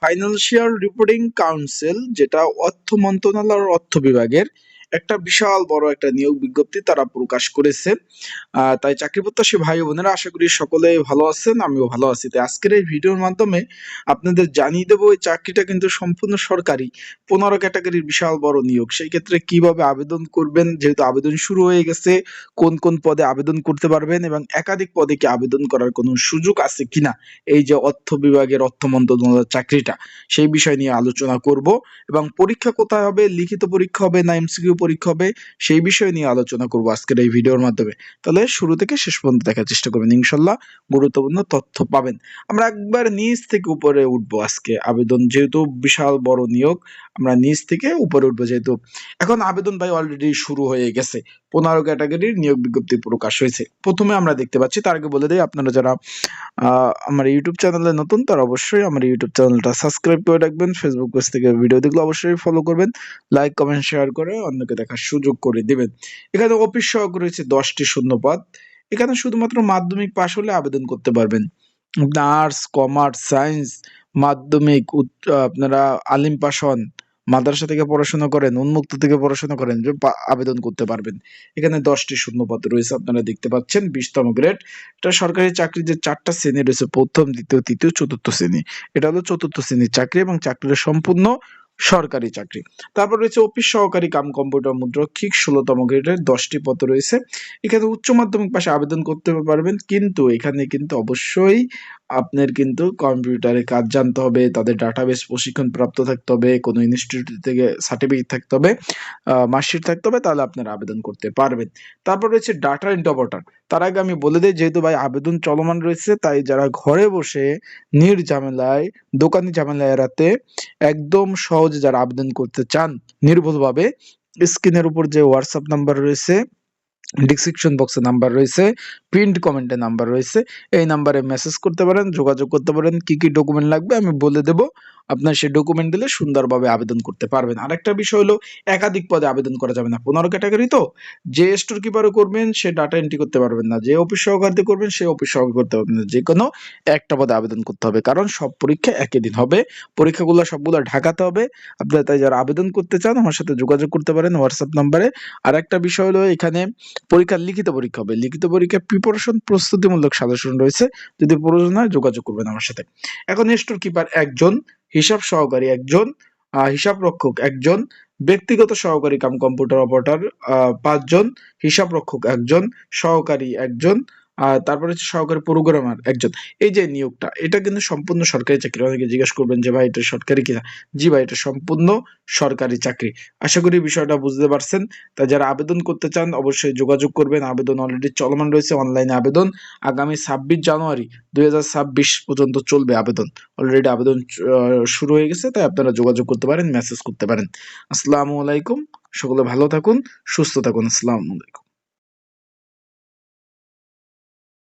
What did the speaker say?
Financial reporting council, যেটা অর্থ মন্ত্রণালয়ের অর্থ বিভাগের একটা বিশাল বড় একটা নিয়োগ বিজ্ঞপ্তি তারা প্রকাশ করেছে। তাই চাকরি প্রত্যাশী ভাই ও বোনেরা, আশা করি সকলে ভালো আছেন, আমিও ভালো আছি। তাই আজকের এই ভিডিওর মাধ্যমে আপনাদের জানিয়ে দেবো এই চাকরিটা কিন্তু সম্পূর্ণ সরকারি, 15 ক্যাটাগরির বিশাল বড় নিয়োগ। সেই ক্ষেত্রে কিভাবে আবেদন করবেন, যেহেতু আবেদন শুরু হয়ে গেছে, কোন কোন পদে আবেদন করতে পারবেন এবং একাধিক পদে কি আবেদন করার কোনো সুযোগ আছে কিনা, এই যে অর্থ বিভাগের অর্থ মন্ত্রণালয়ের চাকরিটা, সেই বিষয় নিয়ে আলোচনা করব। এবং পরীক্ষা কোথায় হবে, লিখিত পরীক্ষা হবে না এমসিকিউ পরীক্ষা হবে, সেই বিষয় নিয়ে আলোচনা করব আজকের এই ভিডিওর মাধ্যমে। তাহলে শুরু থেকে শেষ পর্যন্ত দেখার চেষ্টা করবেন, ইনশাল্লাহ গুরুত্বপূর্ণ তথ্য পাবেন। আমরা একবার নিচ থেকে উপরে উঠবো আজকে। আবেদন যেহেতু বিশাল বড় নিয়োগ, আমরা নিচ থেকে উপরে উঠবো। যেহেতু এখন আবেদন ভাই অলরেডি শুরু হয়ে গেছে, 15 ক্যাটাগরির নিয়োগ বিজ্ঞপ্তি প্রকাশ হয়েছে। প্রথমে আমরা দেখতে পাচ্ছি, তার আগে বলে দেই, আপনারা যারা আমার ইউটিউব চ্যানেলে নতুন, তারা অবশ্যই আমার ইউটিউব চ্যানেলটা সাবস্ক্রাইব করে রাখবেন। ফেসবুক পেজ থেকে ভিডিও দেখলে অবশ্যই ফলো করবেন, লাইক কমেন্ট শেয়ার করে অন্যকে দেখার সুযোগ করে দিবেন। এখানে অফিস সহক রয়েছে 10টি শূন্যপদ। এখানে শুধুমাত্র মাধ্যমিক পাশ হলে আবেদন করতে পারবেন। আর্টস, কমার্স, সায়েন্স, মাধ্যমিক, আপনারা আলিম পাশ হন, মাদ্রাসা থেকে পড়াশোনা করেন, উন্মুক্ত থেকে পড়াশোনা করেন, যে আবেদন করতে পারবেন। এখানে 10টি শূন্যপদ রয়েছে, আপনারা দেখতে পাচ্ছেন, 20তম গ্রেড। এটা সরকারি চাকরি, যে 4টা শ্রেণী রয়েছে, প্রথম, দ্বিতীয়, তৃতীয়, চতুর্থ শ্রেণী। এটা হলো চতুর্থ শ্রেণীর চাকরি এবং চাকরিটা সম্পূর্ণ সরকারি চাকরি। তারপর রয়েছে অফিস সহকারী কাম কম্পিউটার মুদ্রক্ষিক, 16তম গ্রেডের 10টি পদ রয়েছে। এখানে উচ্চ মাধ্যমিক পাশে আবেদন করতে পারবেন, কিন্তু এখানে কিন্তু অবশ্যই আপনার কিন্তু কম্পিউটারে কাজ জানতে হবে, তাদের ডাটাবেস প্রশিক্ষণ প্রাপ্ত থাকতে হবে, কোনো ইনস্টিটিউট থেকে সার্টিফিকেট থাকতে হবে, মার্কশিট থাকতে হবে, তাহলে আপনারা আবেদন করতে পারবেন। তারপর রয়েছে ডাটা এন্ট্রি অপারেটর। তার আগে আমি বলে দিই, যেহেতু ভাই আবেদন চলমান রয়েছে, তাই যারা ঘরে বসে নির্ঝামেলায়, দোকানি ঝামেলা এড়াতে একদম সহজে যারা আবেদন করতে চান নির্ভুলভাবে, স্ক্রিনের উপর যে হোয়াটসঅ্যাপ নাম্বার রয়েছে, ডিসক্রিপশন বক্সে নাম্বার রয়েছে, পিন্ড কমেন্টে নাম্বার রয়েছে, এই নাম্বারে মেসেজ করতে পারেন, যোগাযোগ করতে পারেন। কি কি ডকুমেন্ট লাগবে আমি বলে দেব, আপনার সেই ডকুমেন্ট দিলে সুন্দরভাবে আবেদন করতে পারবেন। আরেকটা বিষয় হলো, একাধিক পদে আবেদন করা যাবে না, 15 ক্যাটাগরি তো। যে স্টোর কিপারও করবেন সে ডাটা এন্ট্রি করতে পারবেন না, যে অফিস সহকারী করবেন সে অফিস সহকারী করতে পারবেন না, যে কোনো একটা পদে আবেদন করতে হবে, কারণ সব পরীক্ষা একই দিন হবে। পরীক্ষাগুলো সবগুলো ঢাকাতে হবে। আপনারা তাই যারা আবেদন করতে চান আমার সাথে যোগাযোগ করতে পারেন হোয়াটসঅ্যাপ নাম্বারে। আর একটা বিষয় হলো, এখানে পরীক্ষার লিখিত পরীক্ষা হবে, লিখিত পরীক্ষা প্রিপারেশন প্রস্তুতিমূলক সাজেশন রয়েছে, যদি প্রয়োজন হয় যোগাযোগ করবেন আমার সাথে। এখন স্টোর কিপার একজন, হিসাব সহকারী একজন, হিসাব রক্ষক একজন, ব্যক্তিগত সহকারী কাম কম্পিউটার অপারেটর 5 জন, হিসাব রক্ষক একজন, সহকারী একজন, তারপরে হচ্ছে সহকারী প্রোগ্রামার একজন। এই যে নিয়োগটা, এটা কিন্তু সম্পূর্ণ সরকারি চাকরি। অনেকে জিজ্ঞেস করবেন যে ভাই এটা সরকারি কিনা। জি ভাই, এটা সম্পূর্ণ সরকারি চাকরি। আশা করি বিষয়টা বুঝতে পারছেন। তাই যারা আবেদন করতে চান অবশ্যই যোগাযোগ করবেন। আবেদন অলরেডি চলমান রয়েছে, অনলাইনে আবেদন। আগামী 26 জানুয়ারি 2026 পর্যন্ত চলবে আবেদন। অলরেডি আবেদন শুরু হয়ে গেছে, তাই আপনারা যোগাযোগ করতে পারেন, মেসেজ করতে পারেন। আসসালামু আলাইকুম, সকলে ভালো থাকুন, সুস্থ থাকুন। আসসালামু আলাইকুম।